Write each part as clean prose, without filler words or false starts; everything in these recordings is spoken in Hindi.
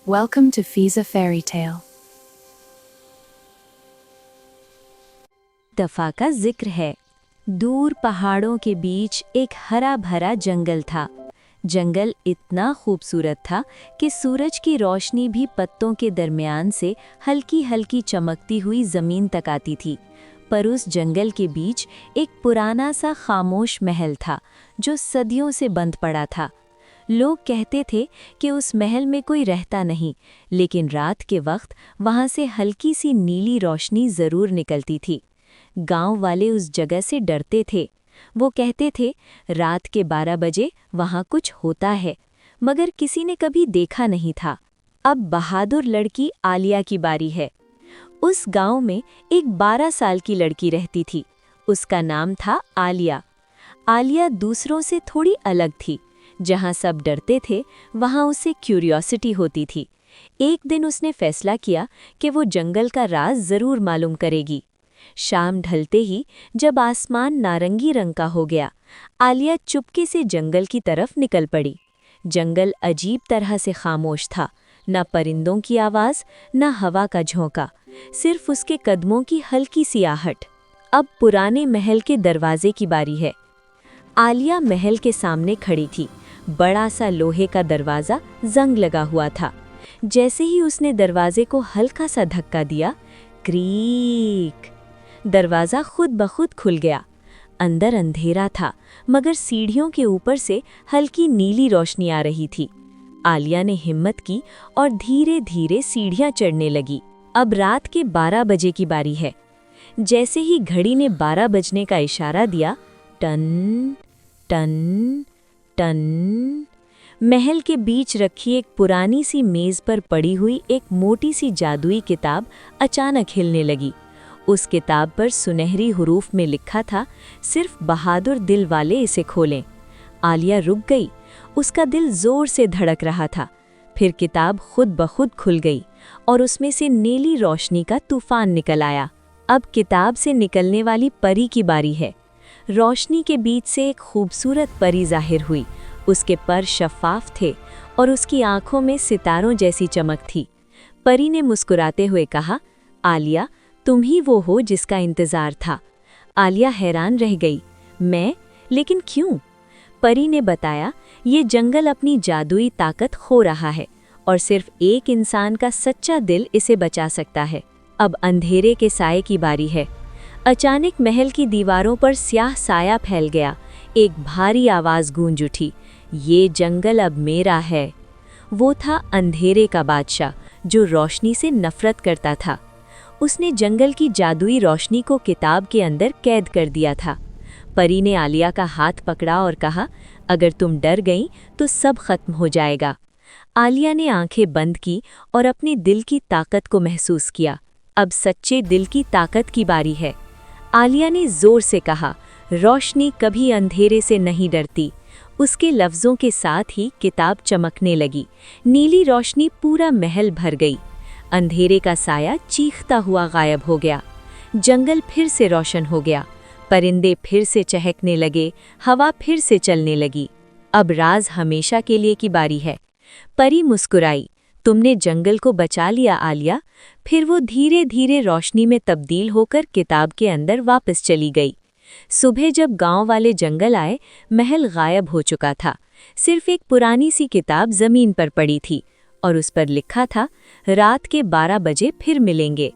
Welcome to Fiza Fairy Tale. दफा का जिक्र है। दूर पहाड़ों के बीच एक हरा भरा जंगल था। जंगल इतना खूबसूरत था कि सूरज की रोशनी भी पत्तों के दरमियान से हल्की हल्की चमकती हुई जमीन तक आती थी। पर उस जंगल के बीच एक पुराना सा खामोश महल था जो सदियों से बंद पड़ा था। लोग कहते थे कि उस महल में कोई रहता नहीं, लेकिन रात के वक्त वहां से हल्की सी नीली रोशनी जरूर निकलती थी। गांव वाले उस जगह से डरते थे। वो कहते थे रात के 12 बजे वहां कुछ होता है, मगर किसी ने कभी देखा नहीं था। अब बहादुर लड़की आलिया की बारी है। उस गांव में एक 12 साल की लड़की रहती थी। उसका नाम था आलिया। आलिया दूसरों से थोड़ी अलग थी। जहां सब डरते थे वहां उसे क्यूरियोसिटी होती थी। एक दिन उसने फैसला किया कि वो जंगल का राज जरूर मालूम करेगी। शाम ढलते ही जब आसमान नारंगी रंग का हो गया, आलिया चुपके से जंगल की तरफ निकल पड़ी। जंगल अजीब तरह से खामोश था। न परिंदों की आवाज, न हवा का झोंका, सिर्फ उसके कदमों की हल्की सी आहट। अब पुराने महल के दरवाजे की बारी है। आलिया महल के सामने खड़ी थी। बड़ा सा लोहे का दरवाज़ा जंग लगा हुआ था। जैसे ही उसने दरवाजे को हल्का सा धक्का दिया, क्रीक, दरवाज़ा खुद ब खुद खुल गया। अंदर अंधेरा था, मगर सीढ़ियों के ऊपर से हल्की नीली रोशनी आ रही थी। आलिया ने हिम्मत की और धीरे धीरे सीढ़ियां चढ़ने लगी। अब रात के 12 बजे की बारी है। जैसे ही घड़ी ने 12 बजने का इशारा दिया, टन टन टन, महल के बीच रखी एक पुरानी सी मेज पर पड़ी हुई एक मोटी सी जादुई किताब अचानक हिलने लगी। उस किताब पर सुनहरी हुरूफ में लिखा था, सिर्फ बहादुर दिल वाले इसे खोलें। आलिया रुक गई। उसका दिल जोर से धड़क रहा था। फिर किताब खुद ब खुद खुल गई और उसमें से नीली रोशनी का तूफान निकल आया। अब किताब से निकलने वाली परी की बारी है। रोशनी के बीच से एक खूबसूरत परी जाहिर हुई। उसके पर शफ़ाफ थे और उसकी आंखों में सितारों जैसी चमक थी। परी ने मुस्कुराते हुए कहा, आलिया, तुम ही वो हो जिसका इंतज़ार था। आलिया हैरान रह गई। मैं? लेकिन क्यों? परी ने बताया, ये जंगल अपनी जादुई ताकत खो रहा है और सिर्फ एक इंसान का सच्चा दिल इसे बचा सकता है। अब अंधेरे के साए की बारी है। अचानक महल की दीवारों पर स्याह साया फैल गया। एक भारी आवाज़ गूंज उठी, ये जंगल अब मेरा है। वो था अंधेरे का बादशाह, जो रोशनी से नफरत करता था। उसने जंगल की जादुई रोशनी को किताब के अंदर कैद कर दिया था। परी ने आलिया का हाथ पकड़ा और कहा, अगर तुम डर गई तो सब खत्म हो जाएगा। आलिया ने आंखें बंद की और अपने दिल की ताकत को महसूस किया। अब सच्चे दिल की ताकत की बारी है। आलिया ने जोर से कहा, रोशनी कभी अंधेरे से नहीं डरती। उसके लफ्ज़ों के साथ ही किताब चमकने लगी। नीली रोशनी पूरा महल भर गई। अंधेरे का साया चीखता हुआ गायब हो गया। जंगल फिर से रोशन हो गया। परिंदे फिर से चहकने लगे। हवा फिर से चलने लगी। अब राज हमेशा के लिए की बारी है। परी मुस्कुराई, तुमने जंगल को बचा लिया आलिया। फिर वो धीरे धीरे रोशनी में तब्दील होकर किताब के अंदर वापस चली गई। सुबह जब गांव वाले जंगल आए, महल गायब हो चुका था। सिर्फ एक पुरानी सी किताब जमीन पर पड़ी थी और उस पर लिखा था, रात के 12 बजे फिर मिलेंगे।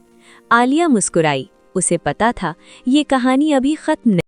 आलिया मुस्कुराई। उसे पता था ये कहानी अभी खत्म नहीं।